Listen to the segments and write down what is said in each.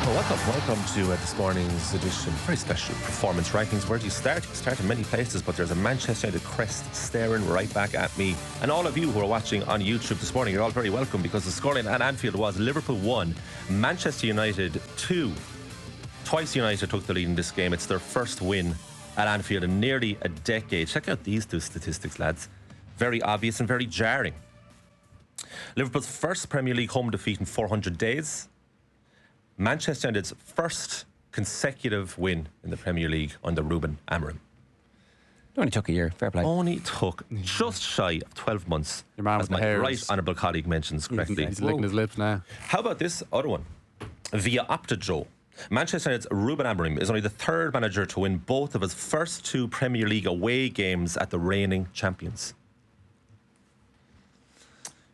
Welcome to this morning's edition, very special performance rankings. Where do you start? You start in many places, but there's a Manchester United crest staring right back at me. And all of you who are watching on YouTube this morning, you're all very welcome, because the scoreline at Anfield was Liverpool 1, Manchester United 2. Twice United took the lead in this game. It's their first win at Anfield in nearly a decade. Check out these two statistics, lads. Very obvious and very jarring. Liverpool's first Premier League home defeat in 400 days. Manchester United's first consecutive win in the Premier League under Ruben Amorim. It only took a year. Fair play. Only took just shy of 12 months. Your man as with the my hairs. right honourable colleague mentions correctly. He's licking his lips now. How about this other one? Via Opta-Joe. Manchester United's Ruben Amorim is only the third manager to win both of his first two Premier League away games at the reigning champions.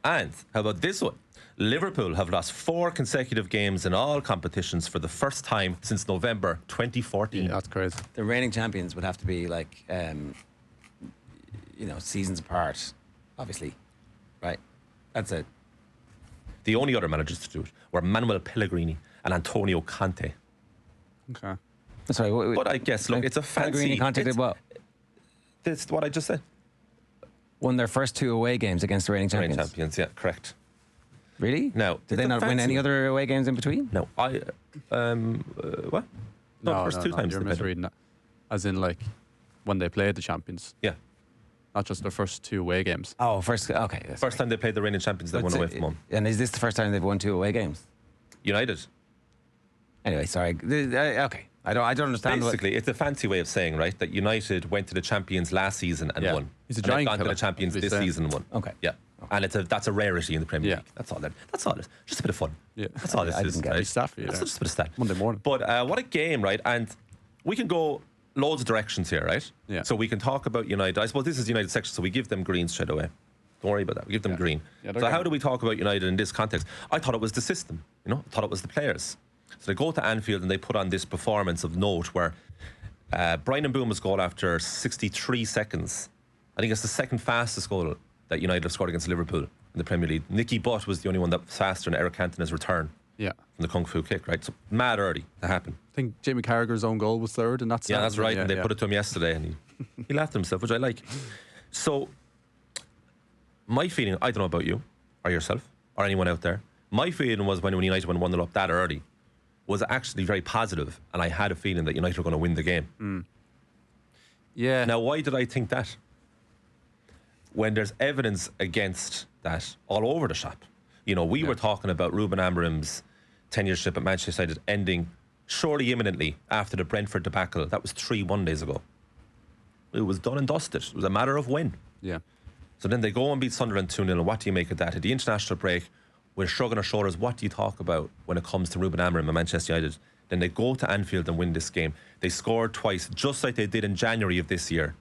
And how about this one? Liverpool have lost 4 consecutive games in all competitions for the first time since November 2014. Yeah, that's crazy. The reigning champions would have to be like, seasons apart, obviously. Right? That's it. The only other managers to do it were Manuel Pellegrini and Antonio Conte. Okay. Sorry, But I guess, look, it's a fancy... Pellegrini Conte did what? That's what I just said. Won their first 2 away games against the reigning champions. Reigning champions, yeah, correct. Really? No. Did they not win any other away games in between? No. What? No, first two times you're they played. misreading that. As in, like, when they played the champions. Yeah. Not just their first 2 away games. Oh, first. Okay. That's First time they played the reigning champions, they won away from home. And is this the first time they've won 2 away games? United. Anyway, sorry. Okay. I don't understand. Basically, it's a fancy way of saying, right, that United went to the champions last season and won. He's a and giant they've gone to killer, the champions as we this say. season and won. Okay. Yeah. And that's a rarity in the Premier Yeah. League. That's all. That's all. It is. Just a bit of fun. Yeah. That's all this I is. didn't get right? it. It's stuff for you That's there. just a bit of stat. Monday morning. But what a game, right? And we can go loads of directions here, right? Yeah. So we can talk about United. I suppose this is United section, so we give them green straight away. Don't worry about that. We give them green. Yeah, they're so how good. do we talk about United in this context? I thought it was the system. I thought it was the players. So they go to Anfield and they put on this performance of note where Brian Mbeumo's goal after 63 seconds. I think it's the second fastest goal that United have scored against Liverpool in the Premier League. Nicky Butt was the only one that was faster than Eric Cantona's return Yeah. from the Kung Fu kick, right? So mad early to happen. I think Jamie Carragher's own goal was third, and that's Yeah, that's right. And they put it to him yesterday, and he laughed at himself, which I like. So, my feeling, I don't know about you, or yourself, or anyone out there, my feeling was when United went 1-0 up that early, was actually very positive, and I had a feeling that United were going to win the game. Yeah. Now, why did I think that? When there's evidence against that all over the shop. We were talking about Ruben Amorim's tenureship at Manchester United ending surely imminently after the Brentford debacle. That was 3 days ago. It was done and dusted. It was a matter of when. Yeah. So then they go and beat Sunderland 2-0. And what do you make of that? At the international break, we're shrugging our shoulders. What do you talk about when it comes to Ruben Amorim and Manchester United? Then they go to Anfield and win this game. They scored twice, just like they did in January of this year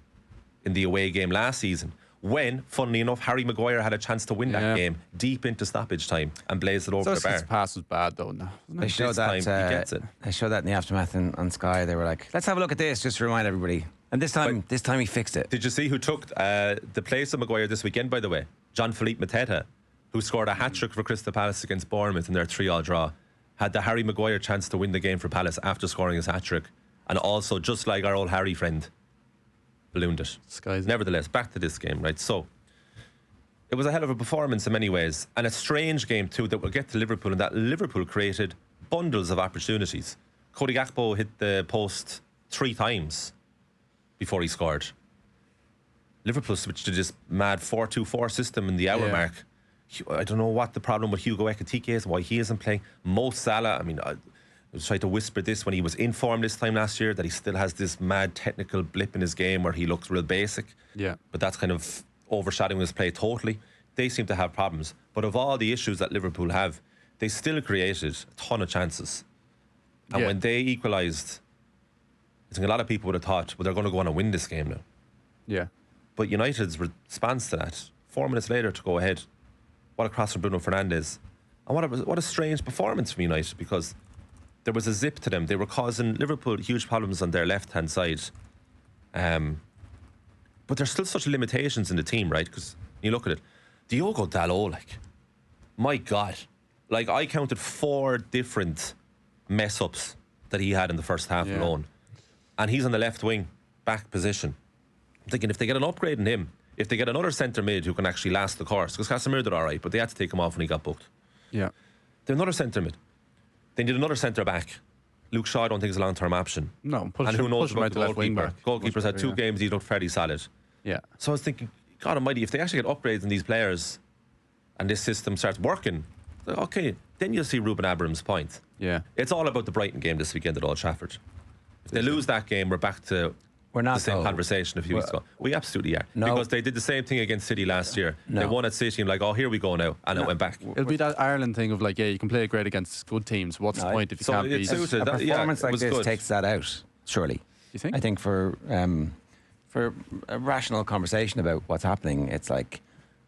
in the away game last season, when, funnily enough, Harry Maguire had a chance to win that game deep into stoppage time and blazed it over the bar. His pass was bad, though. No. They showed This that. time he gets it. They showed that in the aftermath on Sky. They were like, "Let's have a look at this, just to remind everybody." And this time he fixed it. Did you see who took the place of Maguire this weekend, by the way? Jean-Philippe Mateta, who scored a hat-trick for Crystal Palace against Bournemouth in their 3-3 draw, had the Harry Maguire chance to win the game for Palace after scoring his hat-trick. And also, just like our old Harry friend, ballooned it. Nevertheless, back to this game, right? So, it was a hell of a performance in many ways, and a strange game too that we'll get to Liverpool, and that Liverpool created bundles of opportunities. Cody Gakpo hit the post 3 times before he scored. Liverpool switched to this mad 4-2-4 system in the hour mark. I don't know what the problem with Hugo Ekitike is, why he isn't playing. Mo Salah, I was trying to whisper this when he was in form this time last year, that he still has this mad technical blip in his game where he looks real basic. Yeah. But that's kind of overshadowing his play totally. They seem to have problems. But of all the issues that Liverpool have, they still created a ton of chances. And when they equalised, I think a lot of people would have thought, well, they're going to go on and win this game now. Yeah. But United's response to that, 4 minutes later to go ahead, what a cross from Bruno Fernandes. And what a strange performance from United, because there was a zip to them. They were causing Liverpool huge problems on their left-hand side. But there's still such limitations in the team, right? Because you look at it, Diogo Dalot, my God. I counted 4 different mess ups that he had in the first half Yeah. alone. And he's on the left wing, back position. I'm thinking if they get an upgrade in him, if they get another centre mid who can actually last the course, because Casemiro did all right, but they had to take him off when he got booked. Yeah. They have another centre mid. They need another centre back. Luke Shaw, I don't think is a long term option. No, push And him, who knows push him about out the to left wing goalkeeper? back. Goalkeeper's had 2 games, he looked fairly solid. Yeah. So I was thinking, God almighty, if they actually get upgrades in these players and this system starts working, okay, then you'll see Ruben Abrams' point. Yeah. It's all about the Brighton game this weekend at Old Trafford. If they lose that game, we're back to We're not, the same though. conversation a few weeks ago. We absolutely are. No. Because they did the same thing against City last year. No. They won at City and like, oh, here we go now. And it went back. It'll be that Ireland thing of like, yeah, you can play great against good teams. What's the point if you so can't it beat? suits it. A That- yeah, performance it like was this good. takes that out, surely. You think? I think for a rational conversation about what's happening, it's like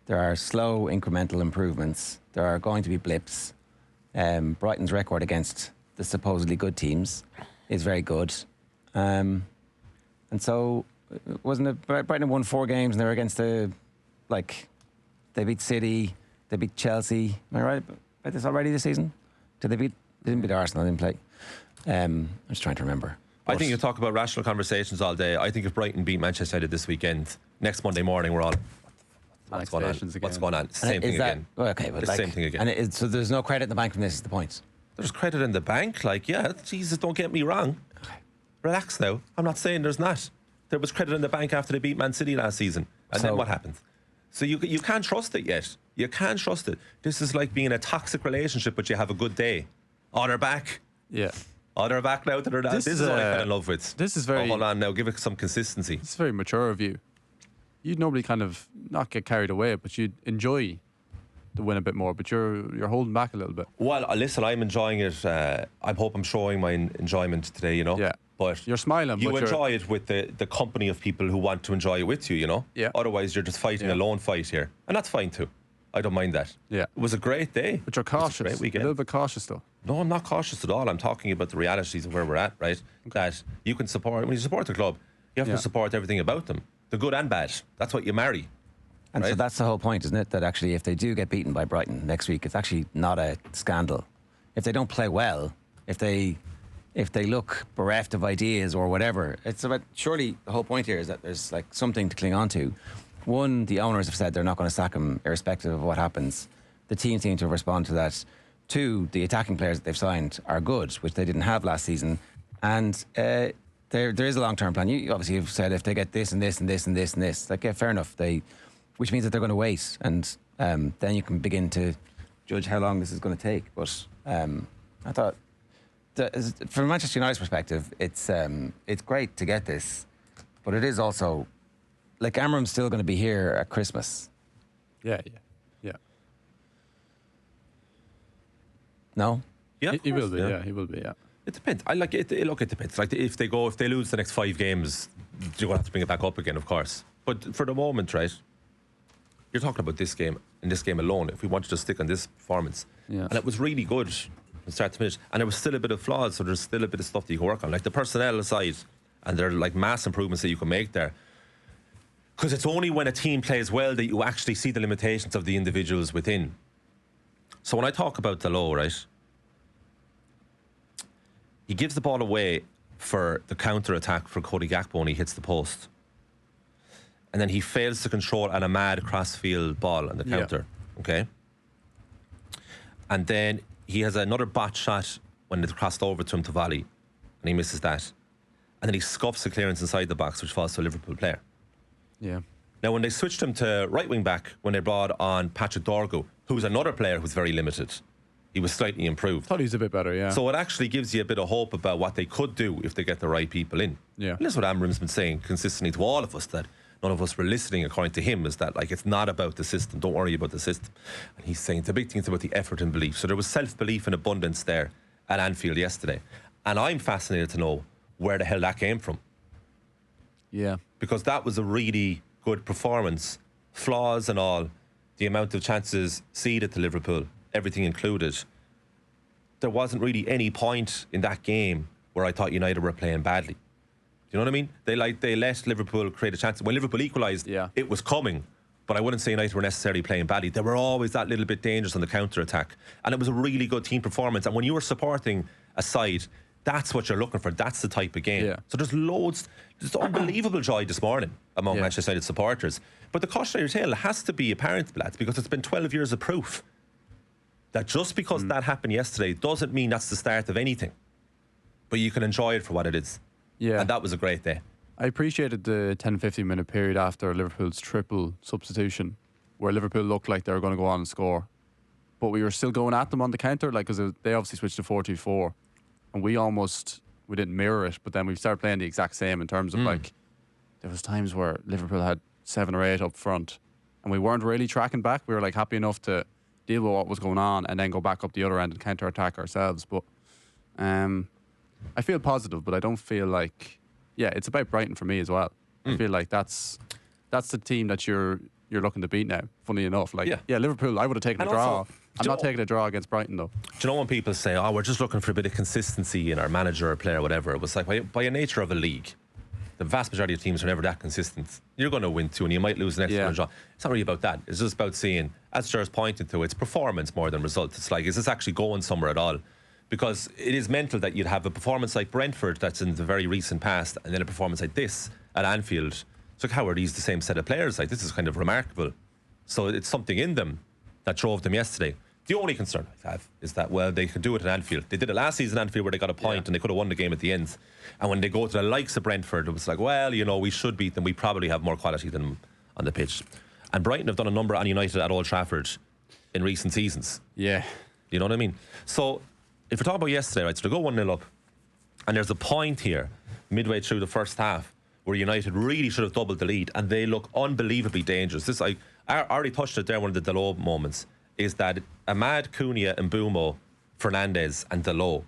there are slow incremental improvements. There are going to be blips. Brighton's record against the supposedly good teams is very good. And so, wasn't it Brighton won 4 games and they were against they beat City, they beat Chelsea. Am I right about this already this season? They didn't beat Arsenal, they didn't play. I'm just trying to remember. I think you talk about rational conversations all day. I think if Brighton beat Manchester United this weekend, next Monday morning we're all, what's going on? Expectations again. What's going on? It's the same thing again. Okay, but It's the same thing again. And so there's no credit in the bank from this, is the point. There's credit in the bank. Like, yeah, Jesus, don't get me wrong. Relax now. I'm not saying there's not. There was credit in the bank after they beat Man City last season. And So- then what happened? So you can't trust it yet. You can't trust it. This is like being in a toxic relationship, but you have a good day. Oh, they're back. Yeah. Oh, they're back now. This is what I fell in love with. this is very- Oh, hold on now. Give it some consistency. It's a very mature of you. You'd normally kind of not get carried away, but you'd enjoy the win a bit more. But you're holding back a little bit. Well, listen, I'm enjoying it. I hope I'm showing my enjoyment today, you know. Yeah. But You're smiling, You but you're- enjoy it with the company of people who want to enjoy it with you, you know. Yeah. Otherwise, you're just fighting a lone fight here, and that's fine too. I don't mind that. Yeah. It was a great day. But you're It was a cautious. great A weekend. little bit cautious though. No, I'm not cautious at all. I'm talking about the realities of where we're at, right? That you can support, when you support the club, you have Yeah. to support everything about them, the good and bad. That's what you marry. And so Right. that's the whole point, isn't it? That actually, if they do get beaten by Brighton next week, it's actually not a scandal. If they don't play well, if they look bereft of ideas or whatever, it's about, surely the whole point here is that there's like something to cling on to. One, the owners have said they're not going to sack him irrespective of what happens. The team seem to respond to that. 2, the attacking players that they've signed are good, which they didn't have last season. And there is a long-term plan. You obviously have said if they get this and this and this and this and this, like, yeah, fair enough. Which means that they're going to wait, and then you can begin to judge how long this is going to take. But I thought, from Manchester United's perspective, it's great to get this, but it is also like Amram's still going to be here at Christmas. Yeah. No, Yeah, He of will course, be. Yeah, he will be. Yeah. It depends. I like it. Look, it depends. Like if they lose the next 5 games, you're gonna have to bring it back up again, of course. But for the moment, right? You're talking about this game and this game alone. If we wanted to stick on this performance, Yeah. and it was really good from start to finish, and there was still a bit of flaws, so there's still a bit of stuff that you can work on, like the personnel aside, and there are like mass improvements that you can make there. Because it's only when a team plays well that you actually see the limitations of the individuals within. So when I talk about Delo, right, he gives the ball away for the counter attack for Cody Gakpo and he hits the post. And then he fails to control at a mad cross-field ball on the counter. Okay? And then he has another bot shot when it's crossed over to him to volley. And he misses that. And then he scuffs a clearance inside the box, which falls to a Liverpool player. Yeah. Now, when they switched him to right wing back, when they brought on Patrick Dorgu, who's another player who's very limited, he was slightly improved. Thought he was a bit better. Yeah. So it actually gives you a bit of hope about what they could do if they get the right people in. Yeah. And that's what Amram's been saying consistently to all of us, that none of us were listening, according to him, is that like it's not about the system. Don't worry about the system. And he's saying the big thing is about the effort and belief. So there was self-belief in abundance there at Anfield yesterday. And I'm fascinated to know where the hell that came from. yeah. Because that was a really good performance. Flaws and all, the amount of chances ceded to Liverpool, everything included. There wasn't really any point in that game where I thought United were playing badly. Do you know what I mean? They let Liverpool create a chance. When Liverpool equalised, Yeah. it was coming. But I wouldn't say United were necessarily playing badly. They were always that little bit dangerous on the counter-attack. And it was a really good team performance. And when you were supporting aside, that's what you're looking for. That's the type of game. Yeah. So there's unbelievable joy this morning among Manchester United supporters. But the cautionary tale has to be apparent, lads, because it's been 12 years of proof that just because that happened yesterday doesn't mean that's the start of anything. But you can enjoy it for what it is. Yeah. And that was a great day. I appreciated the 10-15 minute period after Liverpool's triple substitution, where Liverpool looked like they were going to go on and score, but we were still going at them on the counter, like, because they obviously switched to 4-2-4, and we didn't mirror it, but then we started playing the exact same in terms of like, there was times where Liverpool had 7 or 8 up front, and we weren't really tracking back. We were like happy enough to deal with what was going on and then go back up the other end and counter attack ourselves. But I feel positive, but I don't feel like, it's about Brighton for me as well. I feel like that's the team that you're looking to beat now. Funny enough, Liverpool, I would have taken a draw. I'm not taking a draw against Brighton though. Do you know when people say, "Oh, we're just looking for a bit of consistency in our manager or player or whatever"? It was like by the nature of a league, the vast majority of teams are never that consistent. You're going to win 2 and you might lose the next one and draw. It's not really about that. It's just about seeing, as Ger's pointing to, it's performance more than result. It's like, is this actually going somewhere at all? Because it is mental that you'd have a performance like Brentford that's in the very recent past, and then a performance like this at Anfield. So how are these the same set of players? Like, this is kind of remarkable. So it's something in them that drove them yesterday. The only concern I have is that, well, they could do it at Anfield. They did it last season at Anfield where they got a point and they could have won the game at the end. And when they go to the likes of Brentford, it was like, well, we should beat them. We probably have more quality than them on the pitch. And Brighton have done a number on United at Old Trafford in recent seasons. Yeah. You know what I mean? So if we're talking about yesterday, right, so they go 1-0 up, and there's a point here midway through the first half where United really should have doubled the lead, and they look unbelievably dangerous. This, I already touched it there, one of the Delo moments, is that Ahmad, Cunha, and Mbumo, Fernandes, and Delo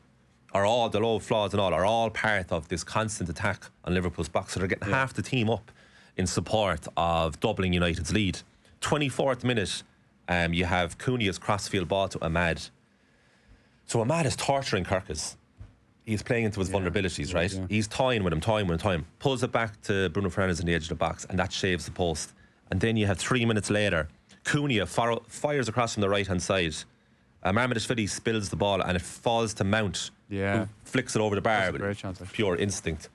flaws and all, are all part of this constant attack on Liverpool's box. So they're getting half the team up in support of doubling United's lead. 24th minute, you have Cunha's crossfield ball to Ahmad. So Ahmad is torturing Kirkus. He's playing into his vulnerabilities, right? Yeah. He's toying with him. Pulls it back to Bruno Fernandes in the edge of the box, and that shaves the post. And then you have 3 minutes later, Cunha fires across from the right-hand side. Marmadishvili spills the ball, and it falls to Mount, who flicks it over the bar with pure instinct.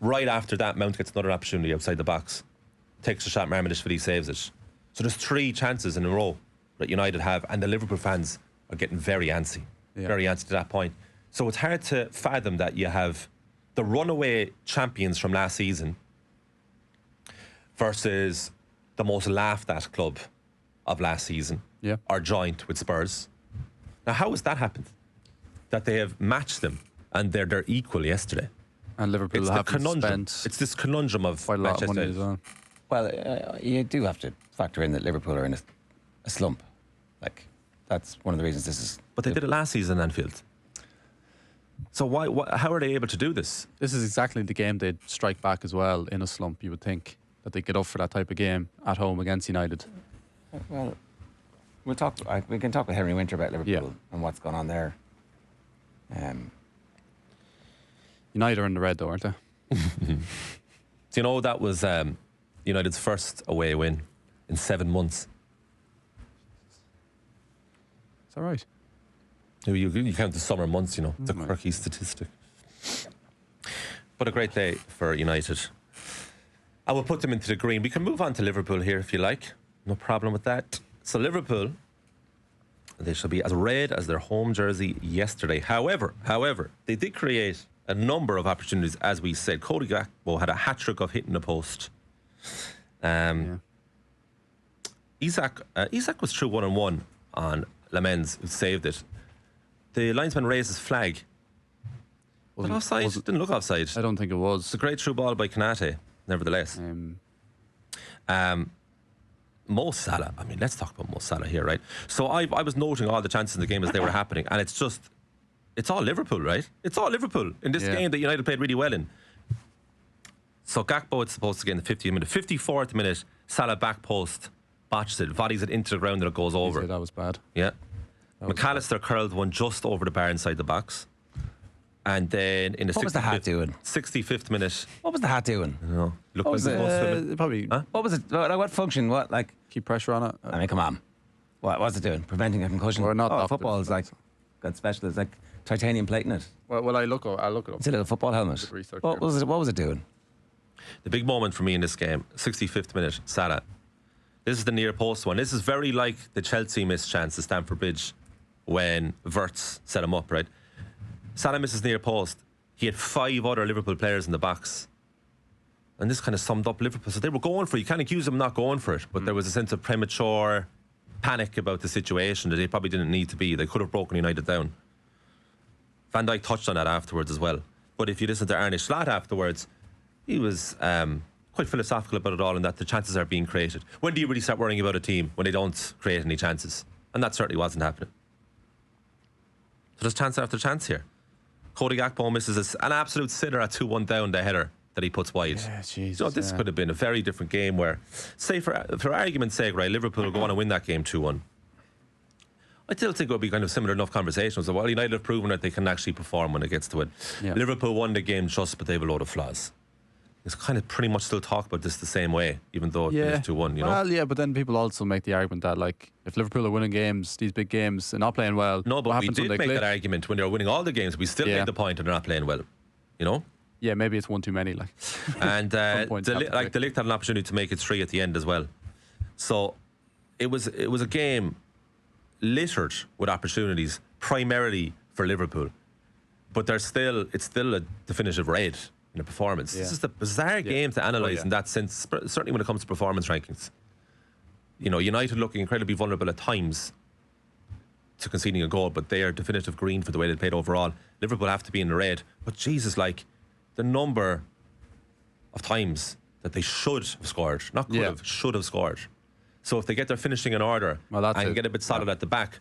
Right after that, Mount gets another opportunity outside the box. Takes a shot, Marmadishvili saves it. So there's 3 chances in a row that United have, and the Liverpool fans are getting very antsy. Very antsy to that point. So it's hard to fathom that you have the runaway champions from last season versus the most laughed at club of last season are joint with Spurs. Now, how has that happened? That they have matched them and they're equal yesterday. And Liverpool haven't spent. It's this conundrum of quite a lot of money as well. Well, you do have to factor in that Liverpool are in a slump. Like, that's one of the reasons this is. But they did it last season in Anfield. So how are they able to do this? This is exactly the game they'd strike back as well in a slump. You would think that they'd get up for that type of game at home against United. Well, we can talk with Henry Winter about Liverpool and what's going on there. United are in the red though, aren't they? Do you know that was United's first away win in 7 months? Is that right? You count the summer months, it's a quirky statistic. But a great day for United. I will put them into the green. We can move on to Liverpool here if you like. No problem with that. So Liverpool, they shall be as red as their home jersey yesterday. However, they did create a number of opportunities, as we said. Cody Gakpo had a hat-trick of hitting the post. Isak was through 1-on-1 on Lamens, who saved it. The linesman raised his flag. Was it offside? Didn't look offside. I don't think it was. It's a great through ball by Konate, nevertheless. Mo Salah. I mean, let's talk about Mo Salah here, right? So I was noting all the chances in the game as they were happening, and it's all Liverpool, right? It's all Liverpool in this game that United played really well in. So Gakpo, it's supposed to get in the 50th minute. 54th minute, Salah back post, botches it, volleys it into the ground, and it goes over. That was bad. Yeah. McAllister curled one just over the bar inside the box. And then in the 65th minute. What was the hat doing? No. Look, was it? Probably. Huh? What was it? What function? What, like? Keep pressure on it. I mean, come on. What was it doing? Preventing a concussion? Or not? Football is like got special. It's like Titanium plate in it. Well, I'll look it up. It's a little football helmet. Research What here. was it doing? The big moment for me in this game, 65th minute, Salah. This is the near post one. This is very like the Chelsea missed chance at Stamford Bridge when Wirtz set him up, right? Salah misses near post. He had 5 other Liverpool players in the box. And this kind of summed up Liverpool. So they were going for it. You can't accuse them not going for it. But there was a sense of premature panic about the situation that they probably didn't need to be. They could have broken United down. Van Dijk touched on that afterwards as well. But if you listen to Arne Slot afterwards, he was quite philosophical about it all and that the chances are being created. When do you really start worrying about a team? When they don't create any chances? And that certainly wasn't happening. So there's chance after chance here. Cody Gakpo misses an absolute sitter at 2-1 down, the header that he puts wide. Yeah, Jesus, So this could have been a very different game where, say for argument's sake, right, Liverpool will go on and win that game 2-1. I still think it would be kind of similar enough conversations. So, well, United have proven that they can actually perform when it gets to it. Yeah. Liverpool won the game just, but they have a load of flaws. It's kind of pretty much still talk about this the same way, even though it finished 2-1, you know? Well, yeah, but then people also make the argument that, like, if Liverpool are winning games, these big games, and not playing well, No, what but we happens when did they make click? that argument when they were winning all the games. We still Yeah. made the point that they're not playing well, you know? Yeah, maybe it's one too many. Like, And points have to like click. the Ligt had an opportunity to make it 3 at the end as well. So it was a game littered with opportunities, primarily for Liverpool. But it's still a definitive red in the performance. Yeah. This is the bizarre game to analyse in that sense, certainly when it comes to performance rankings. You know, United looking incredibly vulnerable at times to conceding a goal, but they are definitive green for the way they played overall. Liverpool have to be in the red. But Jesus, like, the number of times that they should have scored, not could have, should have scored. So if they get their finishing in order and get a bit solid at the back,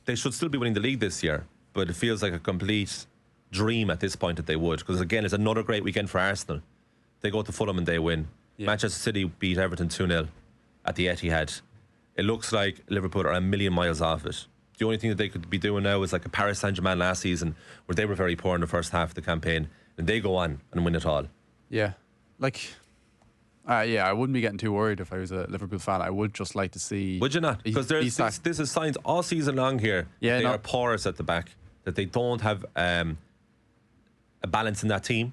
they should still be winning the league this year. But it feels like a complete dream at this point that they would. Because again, it's another great weekend for Arsenal. They go to Fulham and they win. Manchester City beat Everton 2-0 at the Etihad. It looks like Liverpool are a million miles off it. The only thing that they could be doing now is like a Paris Saint-Germain last season, where they were very poor in the first half of the campaign, and they go on and win it all. yeah, like, I wouldn't be getting too worried if I was a Liverpool fan. I would just like to see. Would you not? Because this is signs all season long here. Yeah, they are porous at the back. That they don't have a balance in that team.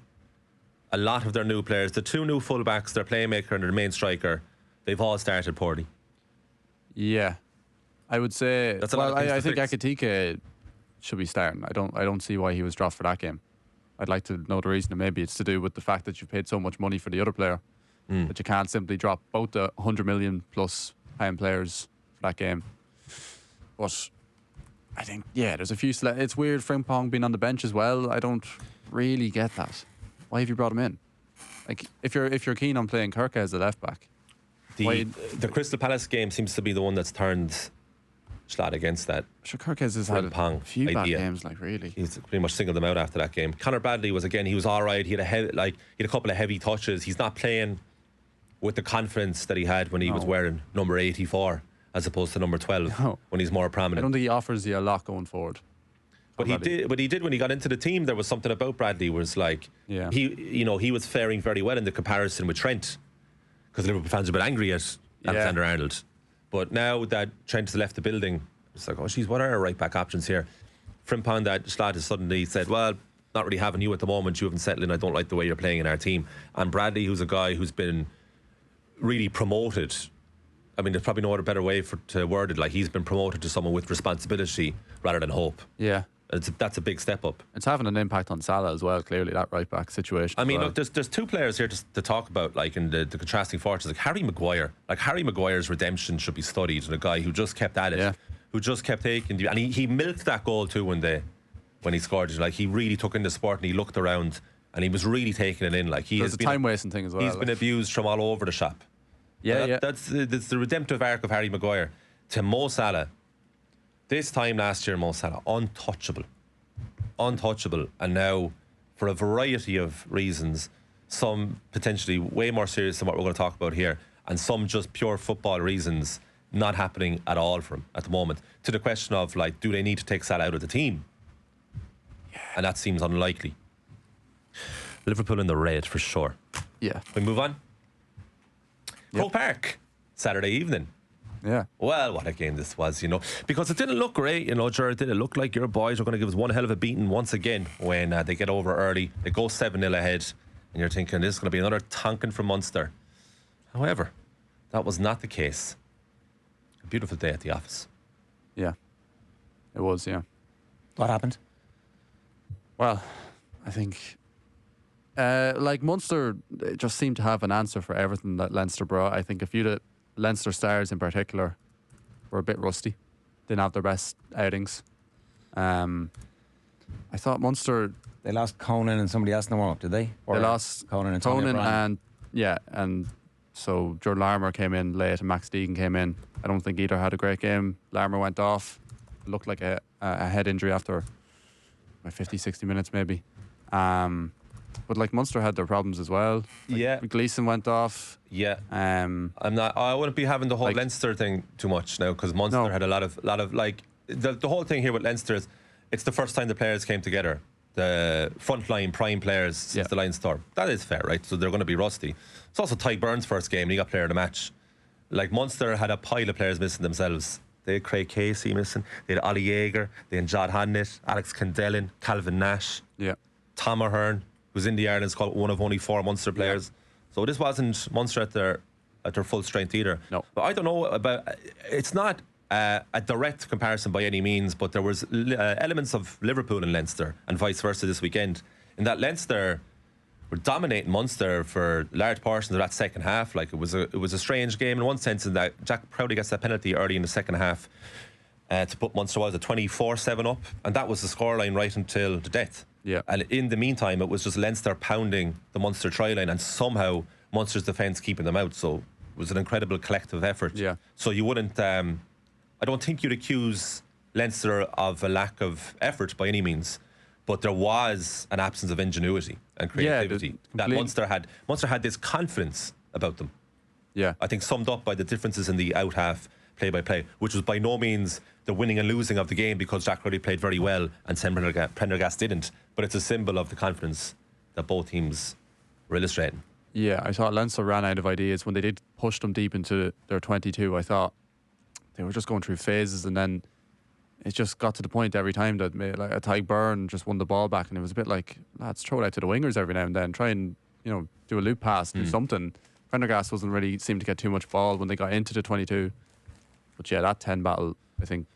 A lot of their new players, the 2 new fullbacks, their playmaker and their main striker, they've all started poorly. Yeah, I would say. That's a lot of things I to think fix. Akatika should be starting. I don't see why he was dropped for that game. I'd like to know the reason, and maybe it's to do with the fact that you paid so much money for the other player that you can't simply drop both the 100 million plus pound players for that game. But I think there's a few. It's weird Frimpong being on the bench as well. I don't really get that. Why have you brought him in? Like, if you're keen on playing Kirk as a left back. The Crystal Palace game seems to be the one that's turned Schlatt against that. Sure, Kirkes has had a Frimpong few bad idea. games, like, really. He's pretty much singled them out after that game. Conor Bradley was he was all right. He had a couple of heavy touches. He's not playing with the confidence that he had when he was wearing number 84 as opposed to number 12 when he's more I prominent. don't think he offers you a lot going forward. But he did when he got into the team. There was something about Bradley was like he was faring very well in the comparison with Trent, because Liverpool fans are a bit angry at Alexander Arnold. But now that Trent has left the building, it's like, oh geez, what are our right back options here? Frimpong, that Schlatt has suddenly said, well, not really having you at the moment. You haven't settled in. I don't like the way you're playing in our team. And Bradley, who's a guy who's been really promoted. I mean, there's probably no other better way to word it. Like, he's been promoted to someone with responsibility rather than hope. Yeah. That's a big step up. It's having an impact on Salah as well, clearly, that right back situation. I mean, as well. look, there's 2 players here to talk about, like, in the contrasting fortunes. Like Harry Maguire. Like, Harry Maguire's redemption should be studied, and a guy who just kept at it, who just kept taking and he milked that goal too when he scored it. Like, he really took in the sport and he looked around and he was really taking it in. Like, there's a time wasting thing as well. He's been abused from all over the shop. That's the redemptive arc of Harry Maguire. To Mo Salah, this time last year, Mo Salah, untouchable, and now, for a variety of reasons, some potentially way more serious than what we're going to talk about here, and some just pure football reasons, not happening at all for him at the moment. To the question of, like, do they need to take Salah out of the team? And that seems unlikely. Liverpool in the red for sure. Yeah. We move on. Croke Park, Saturday evening. Yeah. Well, what a game this was, because it didn't look great, Ger. It didn't look like your boys were going to give us one hell of a beating once again when they get over early. They go 7-0 ahead, and you're thinking this is going to be another tonking from Munster. However, that was not the case. A beautiful day at the office. Yeah. It was, yeah. What happened? Well, I think Munster just seemed to have an answer for everything that Leinster brought. I think a few of the Leinster stars in particular were a bit rusty. Didn't have their best outings. I thought Munster... They lost Conan and somebody else in the warm-up, did they? Or they lost Conan and Tony O'Brien. and so Jordan Larmour came in late and Max Deegan came in. I don't think either had a great game. Larmour went off. It looked like a head injury after 50, 60 minutes maybe. But Munster had their problems as well. Gleeson went off. Yeah. I wouldn't be having the whole Leinster thing too much now, because Munster had a lot of the whole thing here with Leinster is it's the first time the players came together. The frontline prime players since the Lion Storm. That is fair, right? So they're going to be rusty. It's also Ty Burns' first game, and he got player of the match. Munster had a pile of players missing themselves. They had Craig Casey missing. They had Ollie Yeager. They had Jod Hannett, Alex Kendellen, Calvin Nash, Tom O'Hearn, who's in the Ireland squad, one of only 4 Munster players. So this wasn't Munster at their full strength either. No. But I don't know about. It's not a direct comparison by any means, but there was elements of Liverpool and Leinster and vice versa this weekend. In that Leinster were dominating Munster for large portions of that second half. It was a strange game in one sense, in that Jack Proudy gets that penalty early in the second half to put Munster was at 24-7 up, and that was the scoreline right until the death. Yeah. And in the meantime, it was just Leinster pounding the Munster try line, and somehow Munster's defence keeping them out. So it was an incredible collective effort. Yeah. So you wouldn't. I don't think you'd accuse Leinster of a lack of effort by any means, but there was an absence of ingenuity and creativity that Munster had. Munster had this confidence about them. Yeah. I think summed up by the differences in the out half play-by-play, which was by no means the winning and losing of the game, because Jack Ruddy played very well and Sam Prendergast didn't, but it's a symbol of the confidence that both teams were illustrating. Yeah, I thought Leinster ran out of ideas when they did push them deep into their 22. I thought they were just going through phases, and then it just got to the point every time that a Ty Byrne just won the ball back, and it was a bit like, lads, throw it out to the wingers every now and then, try and do a loop pass, do something. Prendergast wasn't really seemed to get too much ball when they got into the 22. But yeah, that 10 battle, I think,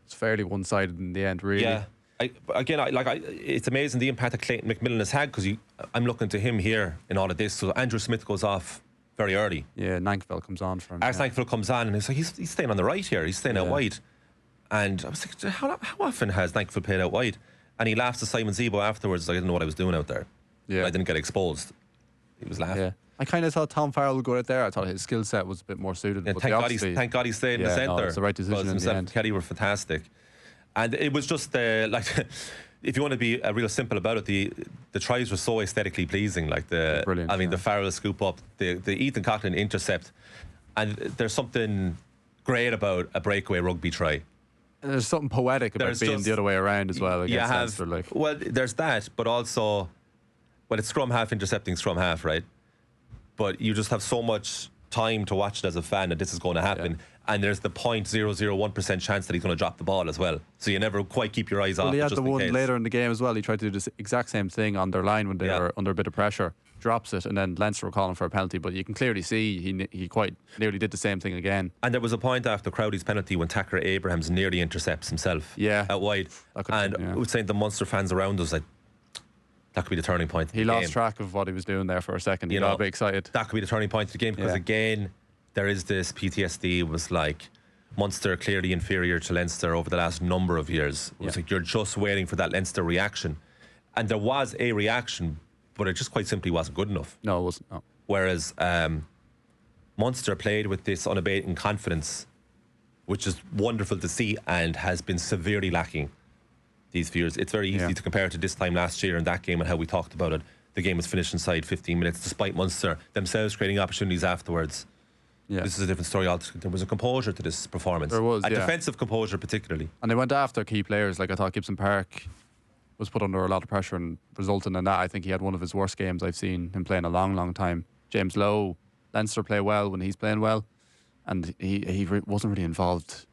it's fairly one-sided in the end, really. Yeah. It's amazing the impact that Clayton McMillan has had, because I'm looking to him here in all of this. So Andrew Smith goes off very early. Yeah, Nankville comes on for him. Alex Nankville comes on, and he's staying on the right here. He's staying out wide. And I was like, how often has Nankville played out wide? And he laughs to Simon Zebo afterwards. I didn't know what I was doing out there. Yeah. I didn't get exposed. He was laughing. Yeah. I kind of thought Tom Farrell would go out there. I thought his skill set was a bit more suited. Yeah, but thank God he stayed in the centre. No, it's the right decision in the end. Kelly were fantastic. And it was just if you want to be real simple about it, the tries were so aesthetically pleasing. Brilliant. The Farrell scoop up, the Ethan Coughlin intercept, and there's something great about a breakaway rugby try. And there's something poetic about being the other way around as well. Well, there's that, but also, it's scrum half intercepting scrum half, right? But you just have so much time to watch it as a fan that this is going to happen. Yeah. And there's the 0.001% chance that he's going to drop the ball as well. So you never quite keep your eyes off. Well, he had the one later in the game as well. He tried to do the exact same thing on their line when they were under a bit of pressure. Drops it, and then Leinster were calling for a penalty. But you can clearly see he quite nearly did the same thing again. And there was a point after Crowley's penalty when Takara Abrahams nearly intercepts himself out wide. I was saying the Munster fans around us, that could be the turning point. He lost track of what he was doing there for a second. He got a bit excited. That could be the turning point of the game, because again, there is this PTSD. It was like Munster clearly inferior to Leinster over the last number of years. It was like you're just waiting for that Leinster reaction. And there was a reaction, but it just quite simply wasn't good enough. No, it wasn't. No. Whereas Munster played with this unabating confidence, which is wonderful to see and has been severely lacking these few years. It's very easy to compare to this time last year and that game and how we talked about it. The game was finished inside 15 minutes, despite Munster themselves creating opportunities afterwards. Yeah. This is a different story. There was a composure to this performance. There was, a defensive composure particularly. And they went after key players. I thought Gibson Park was put under a lot of pressure, and resulting in that, I think he had one of his worst games I've seen him play in a long, long time. James Lowe, Leinster play well when he's playing well. and he wasn't really involved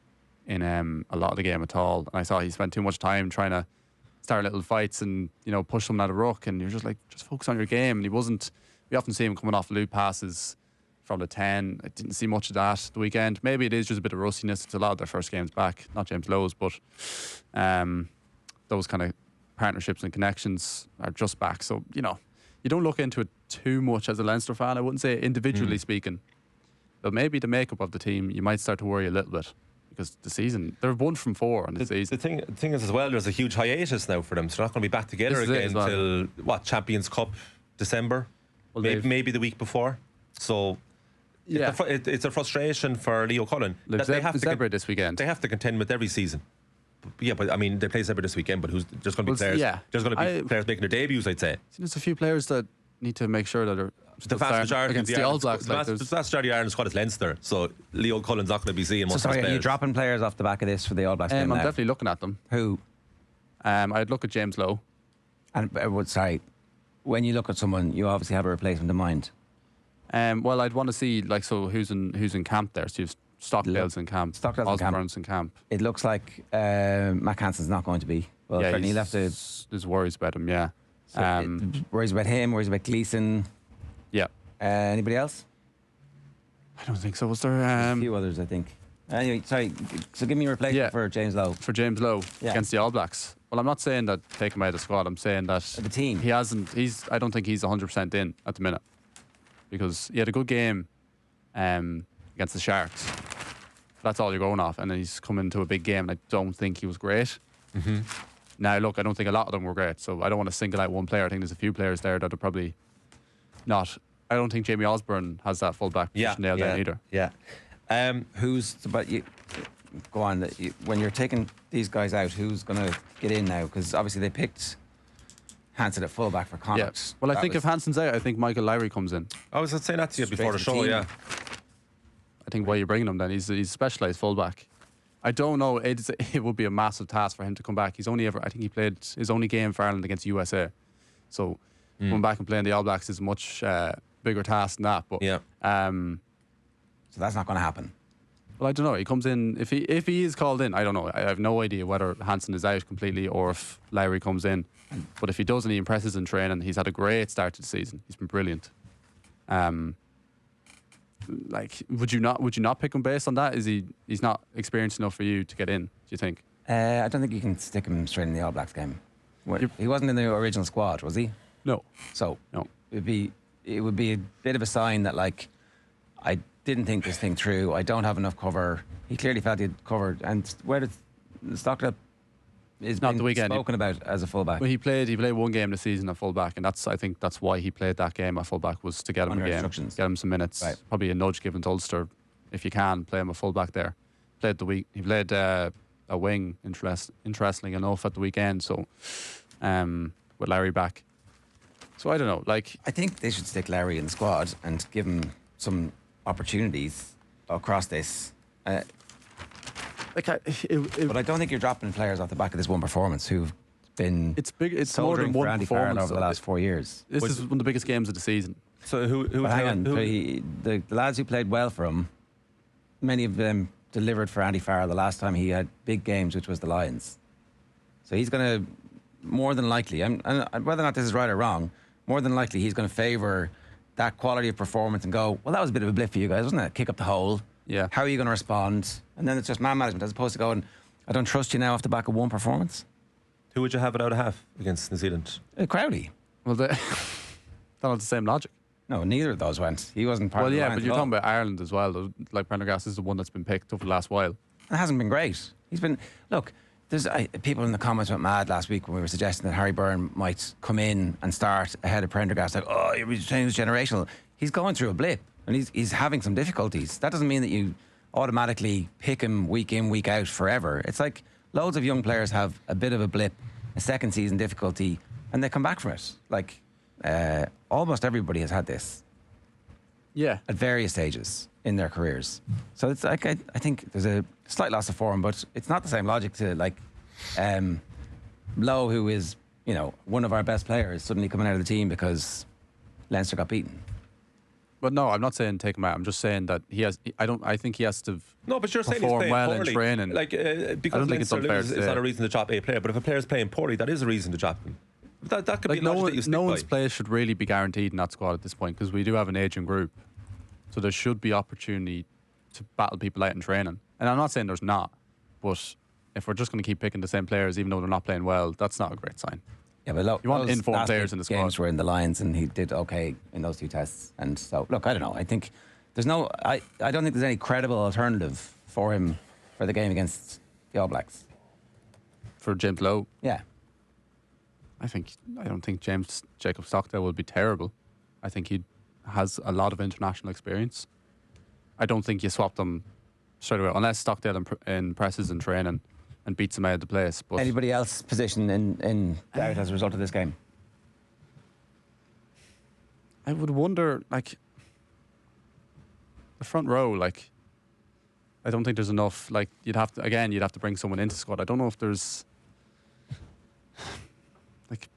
in a lot of the game at all. And I thought he spent too much time trying to start little fights and push someone out of ruck, and you're just like, just focus on your game. And he wasn't. We often see him coming off loop passes from the 10. I didn't see much of that the weekend. Maybe it is just a bit of rustiness. It's a lot of their first games back, not James Lowe's, but those kind of partnerships and connections are just back. So you don't look into it too much as a Leinster fan. I wouldn't say individually speaking, but maybe the makeup of the team, you might start to worry a little bit. Because the season, they're 1 from 4 on the season. The thing is as well, there's a huge hiatus now for them, so they're not going to be back together again until Champions Cup December, well, maybe the week before. So it's a frustration for Leo Cullen. They have to Zebra this weekend. They have to contend with every season. But I mean, they play Zebra this weekend. But there's going to be players? Yeah. There's going to be players making their debuts, I'd say. There's a few players that need to make sure that they're the vast majority against the All Blacks. The vast majority of Ireland squad is Leinster, so Leo Cullen's not going to be seeing much. So sorry, players. are you dropping players off the back of this for the All Blacks game? I'm definitely looking at them. Who? I'd look at James Lowe. And sorry, when you look at someone, you obviously have a replacement in mind. Well, I'd want to see who's in camp there. So you've Stockdale's in camp, Osborne's in camp. It looks like Mac Hansen's not going to be. Well, yeah, he'll have to. There's worries about him. Yeah. So worries about him. Worries about Gleeson. Yeah. Anybody else? I don't think so. Was there a few others? I think. Anyway, sorry. So give me a replacement for James Lowe. For James Lowe against the All Blacks. Well, I'm not saying that take him out of the squad. I'm saying that the team. He hasn't. I don't think he's 100% in at the minute because he had a good game against the Sharks. That's all you're going off, and then he's come into a big game, and I don't think he was great. Mm-hmm. Now, look, I don't think a lot of them were great, so I don't want to single out one player. I think there's a few players there that are probably not. I don't think Jamie Osborne has that full-back position nailed down either. Yeah. But you go on. When you're taking these guys out, who's going to get in now? Because obviously they picked Hansen at full-back for Connacht. Yeah. Well, I think if Hansen's out, I think Michael Lowry comes in. I was saying that to you before the show, yeah. I think why you're bringing him then, he's specialised full-back. I don't know, it would be a massive task for him to come back. I think he played his only game for Ireland against USA. So coming back and playing the All Blacks is a much bigger task than that. But yeah. So that's not going to happen. Well, I don't know. He comes in, if he is called in, I don't know. I have no idea whether Hansen is out completely or if Lowry comes in. But if he does and he impresses in training, he's had a great start to the season. He's been brilliant. Would you not pick him based on that? He's not experienced enough for you to get in, do you think? I don't think you can stick him straight in the All Blacks game. He wasn't in the original squad, was he? No. So no. It would be a bit of a sign that I didn't think this thing through. I don't have enough cover. He clearly felt he had covered. And where did Stockdale is not the weekend spoken about as a fullback? Well, he played one game this season at fullback, and I think that's why he played that game at fullback, was to get him a game, get him some minutes. Right. Probably a nudge given to Ulster, if you can play him a fullback there. He played a wing, interestingly enough, at the weekend. So with Larry back. So I don't know. I think they should stick Larry in the squad and give him some opportunities across this. But I don't think you're dropping players off the back of this one performance who've been. It's big. It's more than one performance over the last 4 years. This is one of the biggest games of the season. So who? Hang on. The lads who played well for him, many of them delivered for Andy Farrell the last time he had big games, which was the Lions. So he's going to more than likely, and whether or not this is right or wrong, more than likely he's going to favour that quality of performance and go, well, that was a bit of a blip for you guys, wasn't it? Kick up the hole. Yeah. How are you going to respond? And then it's just man management, as opposed to going, I don't trust you now off the back of one performance. Who would you have it out of half against New Zealand? Crowley. Well, they don't have the same logic. No, neither of those went. He wasn't part of the Lions. Well, yeah, but you're talking about Ireland as well. Like Prendergast is the one that's been picked over the last while. It hasn't been great. He's been, look, there's people in the comments went mad last week when we were suggesting that Harry Byrne might come in and start ahead of Prendergast. Like, oh, you're saying he's generational. He's going through a blip and he's having some difficulties. That doesn't mean that you automatically pick him week in, week out forever. It's like loads of young players have a bit of a blip, a second season difficulty, and they come back from it. Like, almost everybody has had this. Yeah. At various stages in their careers. So it's like, I think there's a slight loss of form, but it's not the same logic to Lowe, who is, one of our best players, suddenly coming out of the team because Leinster got beaten. But no, I'm not saying take him out. I'm just saying that he has. I think he has to. No, but you're saying he's perform playing well poorly. in training. Like, I because don't think it's Leinster unfair loses, to it's say. not a reason to drop a player. But if a player's playing poorly, that is a reason to drop him. That could Like be a logic that you stick no by. one's place should really be guaranteed in that squad at this point because we do have an aging group, so there should be opportunity to battle people out in training. And I'm not saying there's not, but if we're just going to keep picking the same players even though they're not playing well, that's not a great sign. Yeah, but look, You want those informed last players eight in the squad. games were in the Lions, and he did okay in those 2 tests. And so, look, I don't know. I think there's no. I don't think there's any credible alternative for him for the game against the All Blacks. For James Lowe, Yeah, I don't think Jacob Stockdale will be terrible. I think he has a lot of international experience. I don't think you swap them straight away unless Stockdale impresses in training and beats him out of the place. But anybody else position in doubt as a result of this game? I would wonder, like, the front row, like, I don't think there's enough. Like, you'd have to bring someone into the squad. I don't know if there's, like,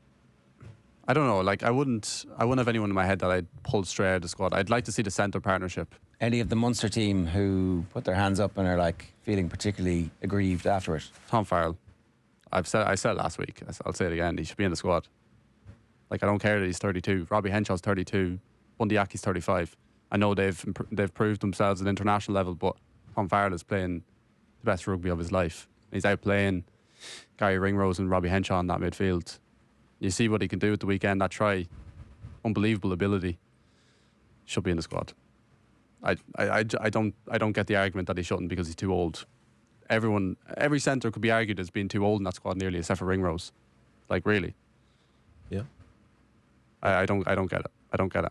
I don't know. Like, I wouldn't have anyone in my head that I'd pull straight out of the squad. I'd like to see the centre partnership. Any of the Munster team who put their hands up and are like feeling particularly aggrieved after it? Tom Farrell, I said it last week. I'll say it again. He should be in the squad. Like, I don't care that he's 32. Robbie Henshaw's 32. Bundyaki's 35. I know they've proved themselves at international level, but Tom Farrell is playing the best rugby of his life. He's out playing Gary Ringrose and Robbie Henshaw in that midfield. You see what he can do at the weekend. That try, unbelievable ability. Should be in the squad. I don't get the argument that he shouldn't because he's too old. Every centre could be argued as being too old in that squad nearly, except for Ringrose. Like, really. Yeah. I don't get it. I don't get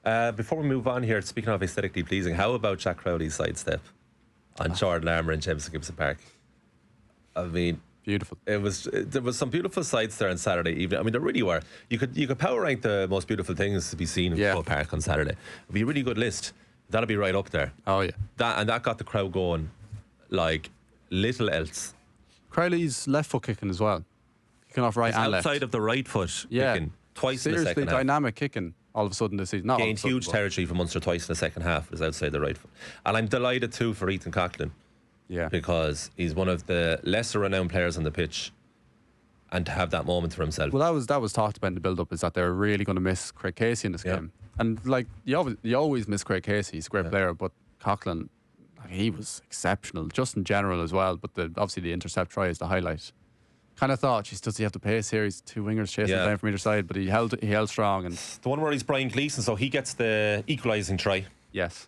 it. Before we move on here, speaking of aesthetically pleasing, how about Jack Crowley's sidestep on Jordan Armour in Jameson Gibson Park? I mean, Beautiful. there was some beautiful sights there on Saturday evening. I mean, there really were. You could power rank the most beautiful things to be seen in Croke Park on Saturday. It'd be a really good list. That'll be right up there. Oh, yeah. That got the crowd going like little else. Crowley's left foot kicking as well. Kicking off right It's and left. outside of the right foot kicking twice in the Seriously second half. dynamic kicking all of a sudden this season. Not all of Gained a sudden, huge but- territory for Munster twice in the second half. It was outside the right foot. And I'm delighted too for Ethan Coughlin Yeah. because he's one of the lesser renowned players on the pitch, and to have that moment for himself. Well, that was talked about in the build-up, is that they're really going to miss Craig Casey in this Yeah. game. And, like, you always miss Craig Casey. He's a great player, but Coughlin, he was exceptional, just in general as well. But obviously the intercept try is the highlight. Kind of thought, does he have the pace here? He's 2 wingers chasing down from either side, but he held strong. And The one where he's Brian Gleeson, so he gets the equalising try. yes,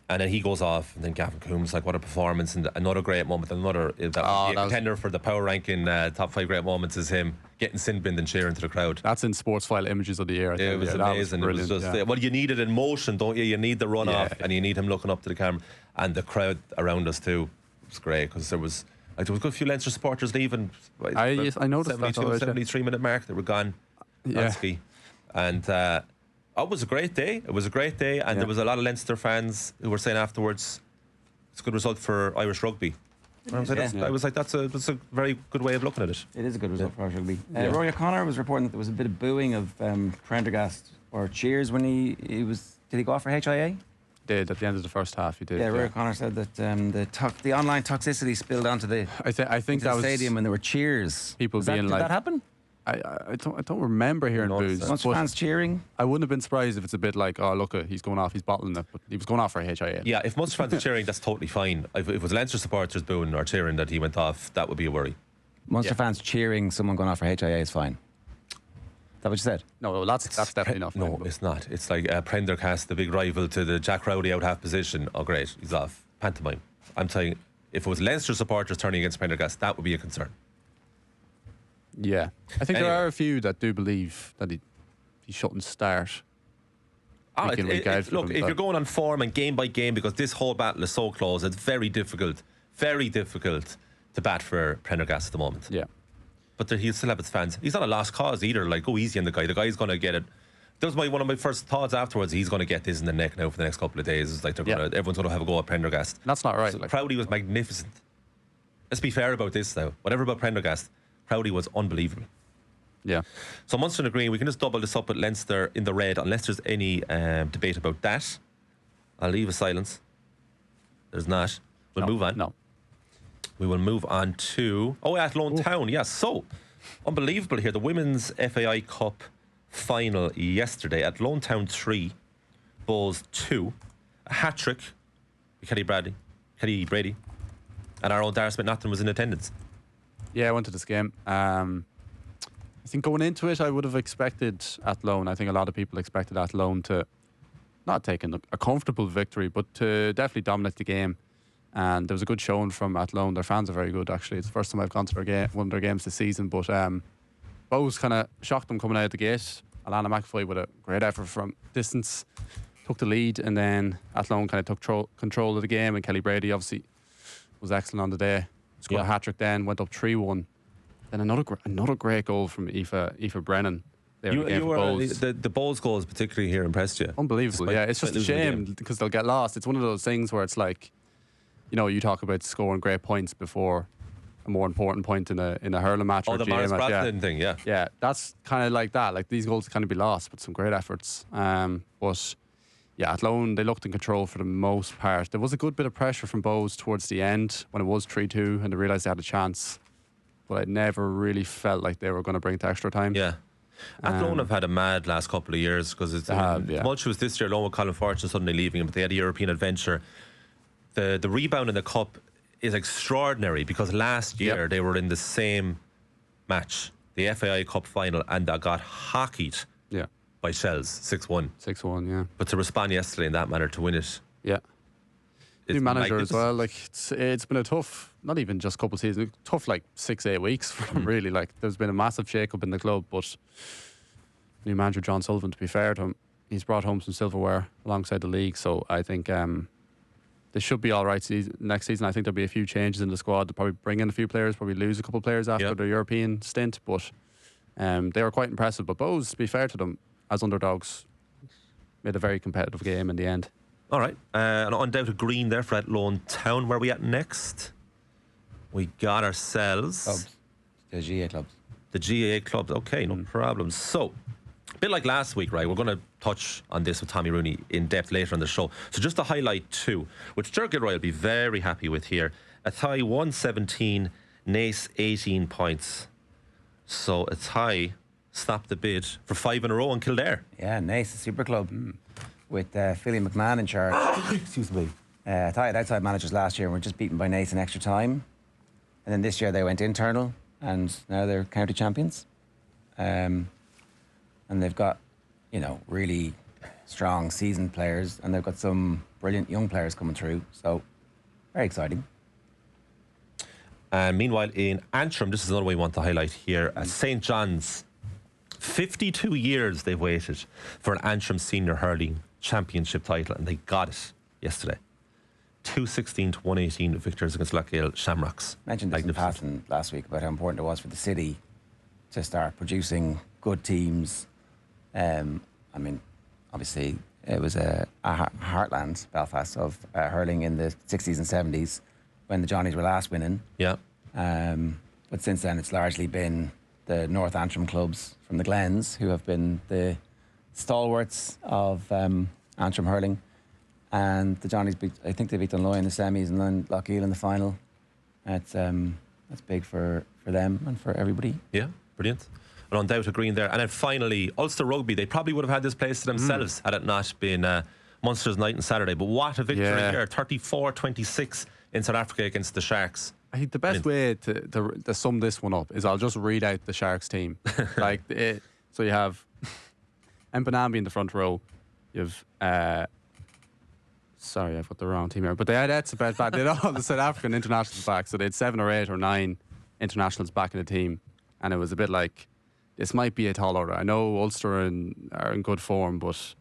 And then he goes off, and then Gavin Coombs, like, what a performance, and another great moment. That was contender for the power ranking top 5 great moments is him getting sin binned and cheering to the crowd. that's in sports file images of the year. I think. It was That amazing. It was brilliant, just well, you need it in motion, don't you? You need the run off, and you need him looking up to the camera, and the crowd around us too. It was great because there was a good few Leinster supporters leaving. I noticed that. 73-minute mark. They were gone. Yeah. Ski. And it was a great day. It was a great day, and there was a lot of Leinster fans who were saying afterwards, it's a good result for Irish rugby. I was like, that's a very good way of looking at it. It is a good result for Irish rugby. Rory O'Connor was reporting that there was a bit of booing of Prendergast or cheers when he was. Did he go off for HIA? Did at the end of the first half. He did. Yeah, Rory O'Connor said that the online toxicity spilled onto the I think that was stadium when there were cheers. People Did being like, that happen? I don't remember hearing boos. Munster but fans cheering. I wouldn't have been surprised if it's a bit like, oh look, he's going off, he's bottling it, but he was going off for a HIA. Yeah, if Munster fans are cheering, that's totally fine. If it was Leinster supporters booing or cheering that he went off, that would be a worry. Munster fans cheering someone going off for HIA is fine. Is that what you said? No, well, that's definitely not. No, it's not. It's like Prendergast, the big rival to the Jack Rowley out half position. Oh, great, he's off. Pantomime. I'm telling you, if it was Leinster supporters turning against Prendergast, that would be a concern. Yeah, I think Anyway. there are a few that do believe that he shouldn't start. Look, if but you're going on form and game by game, because this whole battle is so close, it's very difficult to bat for Prendergast at the moment. Yeah, But he'll still have his fans. He's not a lost cause either. Like, go easy on the guy. The guy's going to get it. That was one of my first thoughts afterwards. He's going to get this in the neck now for the next couple of days. It's like everyone's going to have a go at Prendergast. that's not right. So Like, Crowley was magnificent. Let's be fair about this now. Whatever about Prendergast, Crowley was unbelievable. Yeah. So Munster in the green, we can just double this up with Leinster in the red, unless there's any debate about that. I'll leave a silence. There's not. We'll move on. No. We will move on to Athlone Town. Yes, so unbelievable here. The Women's FAI Cup final yesterday. Athlone Town 3, Bulls 2, a hat trick. Kelly Brady, and our own Dara Smith-Naughton was in attendance. Yeah, I went to this game. I think going into it, I would have expected Athlone. I think a lot of people expected Athlone to not take a comfortable victory, but to definitely dominate the game. And there was a good showing from Athlone. Their fans are very good, actually. It's the first time I've gone to one of their games this season. But Bowes kind of shocked them coming out of the gate. Alana McAvoy with a great effort from distance took the lead, and then Athlone kind of took control of the game. And Kelly Brady obviously was excellent on the day. Scored a hat trick, then went up 3-1. Then another great goal from Aoife Brennan. The Bulls goals particularly here impressed you. Unbelievable. Yeah, it's just a shame because they'll get lost. It's one of those things where it's like, you talk about scoring great points before a more important point in a hurling match or the GAA Morris match. Bratlin thing, yeah. Yeah, that's kind of like that. Like these goals kind of be lost, but some great efforts. But yeah, Athlone, they looked in control for the most part. There was a good bit of pressure from Bowes towards the end when it was 3-2 and they realised they had a chance. But I never really felt like they were going to bring it to extra time. Yeah. Athlone have had a mad last couple of years because it's tumultuous this year, along with Colin Fortune suddenly leaving him, but they had a European adventure. The rebound in the cup is extraordinary because last year they were in the same match, the FAI Cup final, and they got hockeyed by Shells 6-1. 6-1, yeah. But to respond yesterday in that manner to win it. Yeah. New manager as well. Like it's been a tough, not even just couple of seasons, tough like 6-8 weeks for them really. Like there's been a massive shake up in the club, but new manager John Sullivan, to be fair to him, he's brought home some silverware alongside the league. So I think they should be all right next season. I think there'll be a few changes in the squad. They'll probably bring in a few players, probably lose a couple of players after their European stint, but they were quite impressive. But Bowes, to be fair to them, as underdogs, made a very competitive game in the end. All right, an undoubted green there for Athlone Town. Where are we at next? We got ourselves clubs. The GAA clubs. The GAA clubs. Okay, no problem. So, a bit like last week, right? We're going to touch on this with Tommy Rooney in depth later on the show. So just to highlight two, which Ger Gilroy will be very happy with here. Athy 117, Naas 18 points. So Athy stopped the bid for 5 in a row in Kildare. Yeah, Naas, a super club. With Philly McMahon in charge. Excuse me. Athy had outside managers last year and were just beaten by Naas in extra time. And then this year they went internal and now they're county champions. And they've got, really strong seasoned players and they've got some brilliant young players coming through. So, very exciting. And meanwhile, in Antrim, this is another way we want to highlight here. St. John's, 52 years they've waited for an Antrim Senior Hurling Championship title, and they got it yesterday. 216 to 118 victors against Lochgale Shamrocks. Mentioned this in passing last week about how important it was for the city to start producing good teams. Obviously, it was a heartland, Belfast, of hurling in the 60s and 70s when the Johnnies were last winning. Yeah. But since then, it's largely been the North Antrim clubs from the Glens who have been the stalwarts of Antrim hurling. And the Johnnies I think they beat Dunloy in the semis and then Lochgale in the final. That's big for them and for everybody. Yeah, brilliant. An undoubted green there. And then finally, Ulster Rugby. They probably would have had this place to themselves had it not been Munster's night on Saturday. But what a victory here. 34-26 in South Africa against the Sharks. I think the best way to sum this one up is I'll just read out the Sharks team. So you have Mpanambi in the front row. You have... Sorry, I've got the wrong team here. But they had Etzebeth back. They had all the South African internationals back. So they had 7 or 8 or 9 internationals back in the team. And it was a bit like, this might be a tall order. I know Ulster are in good form, but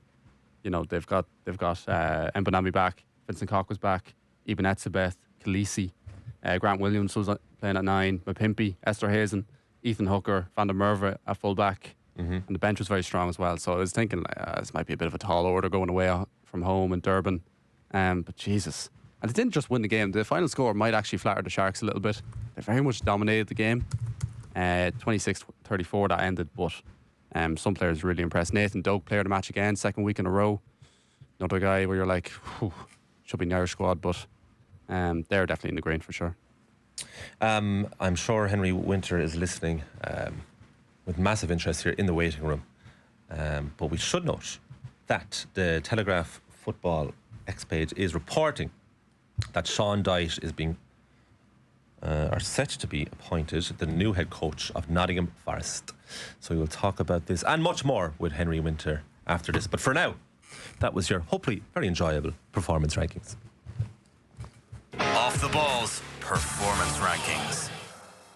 they've got Mpanambi back. Vincent Cock was back. Even Etzebeth, Khaleesi. Grant Williams was playing at 9. Mapimpi, Esther Hazen, Ethan Hooker, Van der Merwe at full back. And the bench was very strong as well. So I was thinking this might be a bit of a tall order going away from home in Durban. But Jesus. And they didn't just win the game. The final score might actually flatter the Sharks a little bit. They very much dominated the game. 26-34 that ended, but some players really impressed. Nathan Doak player of the match again, second week in a row. Another guy where you're like, should be in the Irish squad, but they're definitely in the green for sure. I'm sure Henry Winter is listening with massive interest here in the waiting room. But we should note that the Telegraph Football X page is reporting that Sean Dyche is being are set to be appointed the new head coach of Nottingham Forest. So we will talk about this and much more with Henry Winter after this. But for now, that was your hopefully very enjoyable performance rankings. Off the Ball's performance rankings.